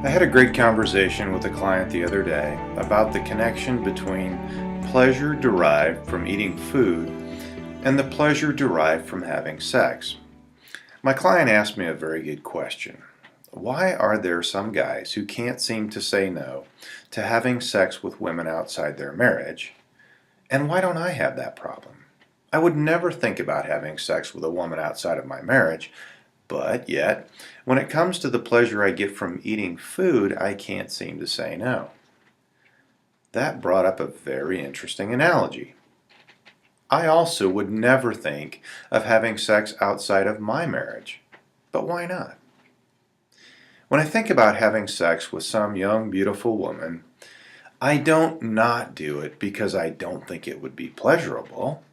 I had a great conversation with a client the other day about the connection between pleasure derived from eating food and the pleasure derived from having sex. My client asked me a very good question. Why are there some guys who can't seem to say no to having sex with women outside their marriage? And why don't I have that problem? I would never think about having sex with a woman outside of my marriage, but yet, when it comes to the pleasure I get from eating food, I can't seem to say no. That brought up a very interesting analogy. I also would never think of having sex outside of my marriage, but why not? When I think about having sex with some young, beautiful woman, I don't not do it because I don't think it would be pleasurable.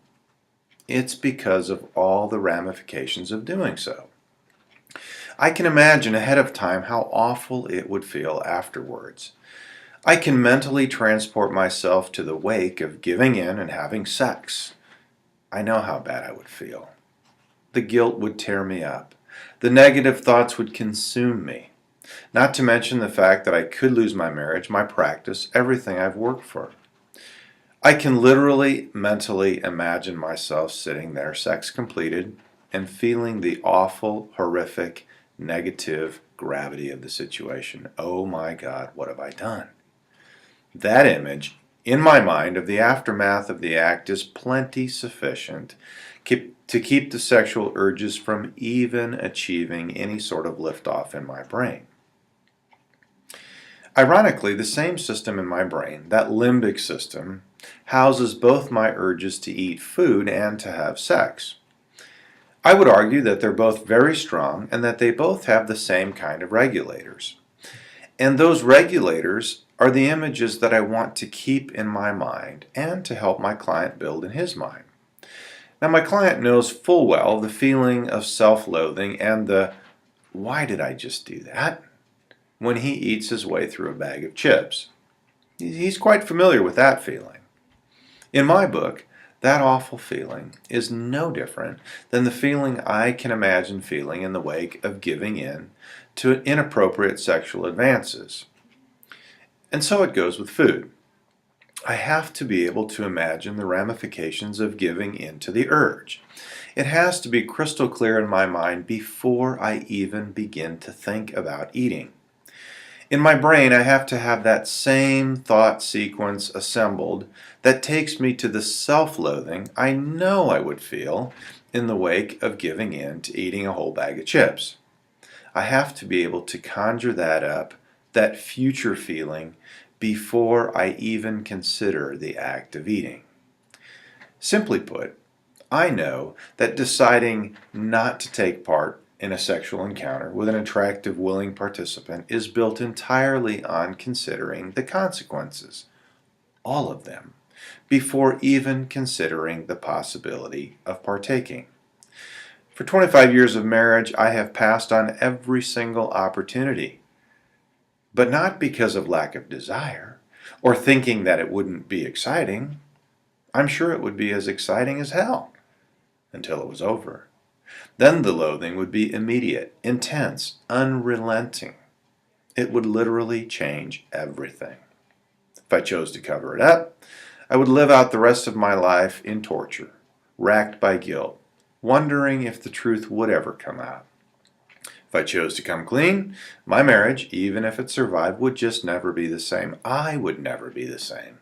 It's because of all the ramifications of doing so. I can imagine ahead of time how awful it would feel afterwards. I can mentally transport myself to the wake of giving in and having sex. I know how bad I would feel. The guilt would tear me up. The negative thoughts would consume me. Not to mention the fact that I could lose my marriage, my practice, everything I've worked for. I can literally, mentally imagine myself sitting there, sex completed, and feeling the awful, horrific, negative gravity of the situation. Oh my God, what have I done? That image, in my mind, of the aftermath of the act is plenty sufficient to keep the sexual urges from even achieving any sort of liftoff in my brain. Ironically, the same system in my brain, that limbic system, houses both my urges to eat food and to have sex. I would argue that they're both very strong and that they both have the same kind of regulators. And those regulators are the images that I want to keep in my mind and to help my client build in his mind. Now, my client knows full well the feeling of self-loathing and the "why did I just do that?" when he eats his way through a bag of chips. He's quite familiar with that feeling. In my book, that awful feeling is no different than the feeling I can imagine feeling in the wake of giving in to inappropriate sexual advances. And so it goes with food. I have to be able to imagine the ramifications of giving in to the urge. It has to be crystal clear in my mind before I even begin to think about eating. In my brain, I have to have that same thought sequence assembled that takes me to the self-loathing I know I would feel in the wake of giving in to eating a whole bag of chips. I have to be able to conjure that up, that future feeling, before I even consider the act of eating. Simply put, I know that deciding not to take part in a sexual encounter with an attractive, willing participant is built entirely on considering the consequences, all of them, before even considering the possibility of partaking. For 25 years of marriage, I have passed on every single opportunity, but not because of lack of desire or thinking that it wouldn't be exciting. I'm sure it would be as exciting as hell until it was over. Then the loathing would be immediate, intense, unrelenting. It would literally change everything. If I chose to cover it up, I would live out the rest of my life in torture, racked by guilt, wondering if the truth would ever come out. If I chose to come clean, my marriage, even if it survived, would just never be the same. I would never be the same.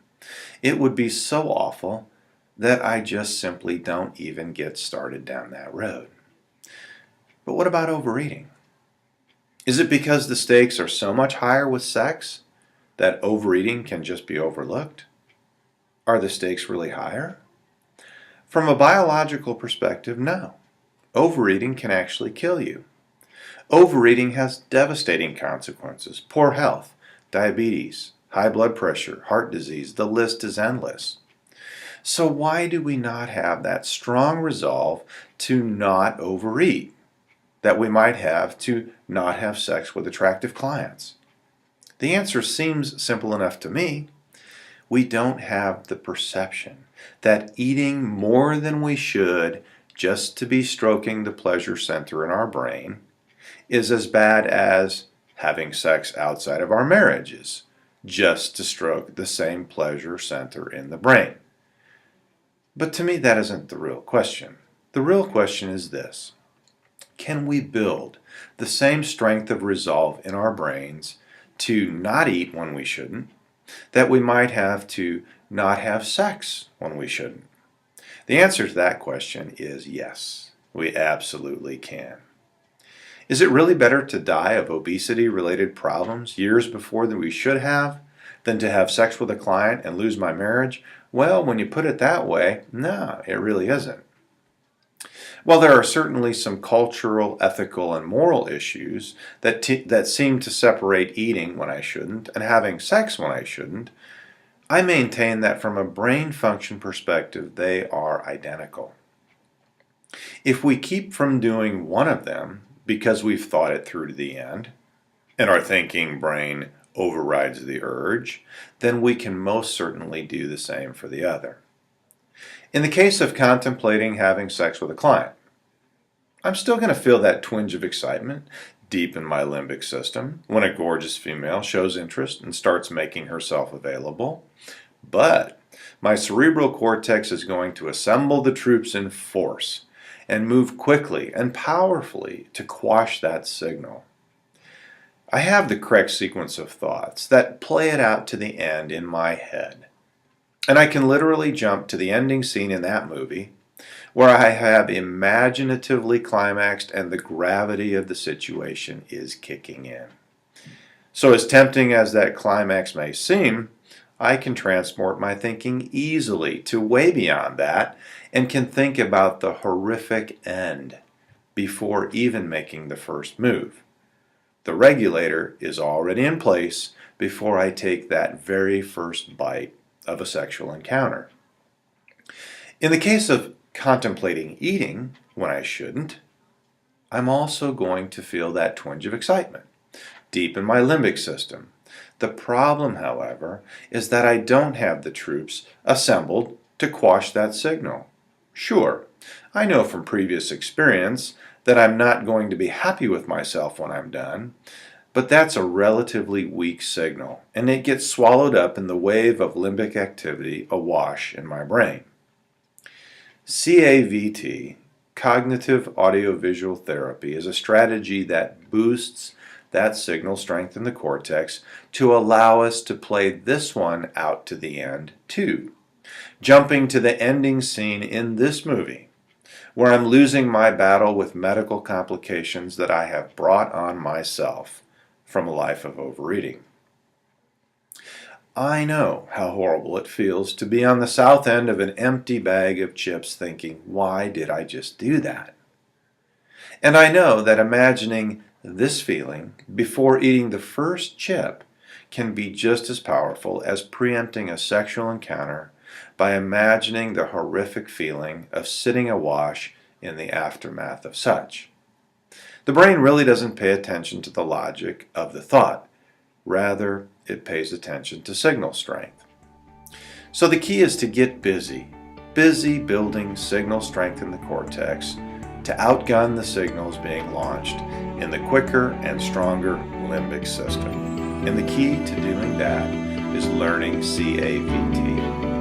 It would be so awful that I just simply don't even get started down that road. But what about overeating? Is it because the stakes are so much higher with sex that overeating can just be overlooked? Are the stakes really higher? From a biological perspective, no. Overeating can actually kill you. Overeating has devastating consequences: poor health, diabetes, high blood pressure, heart disease. The list is endless. So why do we not have that strong resolve to not overeat that we might have to not have sex with attractive clients? The answer seems simple enough to me. We don't have the perception that eating more than we should just to be stroking the pleasure center in our brain is as bad as having sex outside of our marriages, just to stroke the same pleasure center in the brain. But to me, that isn't the real question. The real question is this: can we build the same strength of resolve in our brains to not eat when we shouldn't, that we might have to not have sex when we shouldn't? The answer to that question is yes, we absolutely can. Is it really better to die of obesity-related problems years before than we should have than to have sex with a client and lose my marriage? Well, when you put it that way, no, it really isn't. While there are certainly some cultural, ethical, and moral issues that seem to separate eating when I shouldn't and having sex when I shouldn't, I maintain that from a brain function perspective, they are identical. If we keep from doing one of them because we've thought it through to the end, and our thinking brain overrides the urge, then we can most certainly do the same for the other. In the case of contemplating having sex with a client, I'm still going to feel that twinge of excitement deep in my limbic system when a gorgeous female shows interest and starts making herself available. But my cerebral cortex is going to assemble the troops in force and move quickly and powerfully to quash that signal. I have the correct sequence of thoughts that play it out to the end in my head. And I can literally jump to the ending scene in that movie where I have imaginatively climaxed and the gravity of the situation is kicking in. So as tempting as that climax may seem, I can transport my thinking easily to way beyond that and can think about the horrific end before even making the first move. The regulator is already in place before I take that very first bite of a sexual encounter. In the case of contemplating eating when I shouldn't, I'm also going to feel that twinge of excitement deep in my limbic system. The problem, however, is that I don't have the troops assembled to quash that signal. Sure, I know from previous experience that I'm not going to be happy with myself when I'm done, but that's a relatively weak signal, and it gets swallowed up in the wave of limbic activity awash in my brain. CAVT, cognitive audiovisual therapy, is a strategy that boosts that signal strength in the cortex to allow us to play this one out to the end too. Jumping to the ending scene in this movie, where I'm losing my battle with medical complications that I have brought on myself from a life of overeating. I know how horrible it feels to be on the south end of an empty bag of chips thinking, why did I just do that? And I know that imagining this feeling before eating the first chip can be just as powerful as preempting a sexual encounter by imagining the horrific feeling of sitting awash in the aftermath of such. The brain really doesn't pay attention to the logic of the thought. Rather, it pays attention to signal strength. So the key is to get busy building signal strength in the cortex to outgun the signals being launched in the quicker and stronger limbic system. And the key to doing that is learning CAVT.